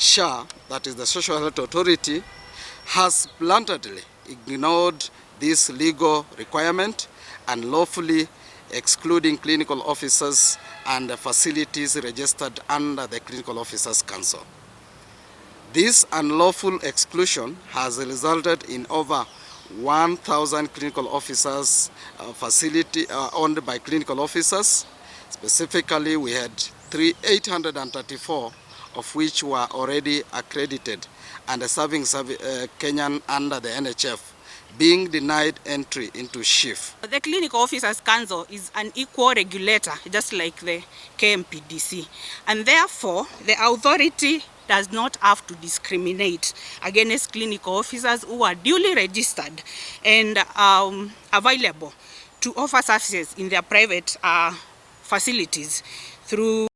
SHA, that is the Social Health Authority, has bluntly ignored this legal requirement and lawfully excluding clinical officers and facilities registered under the Clinical Officers Council. This unlawful exclusion has resulted in over 1,000 clinical officers owned by clinical officers. Specifically, we had 834 of which were already accredited and serving Kenyan under the NHF, being denied entry into SHIF. The Clinical Officers Council is an equal regulator, just like the KMPDC, and therefore the authority does not have to discriminate against clinical officers who are duly registered and available to offer services in their private facilities through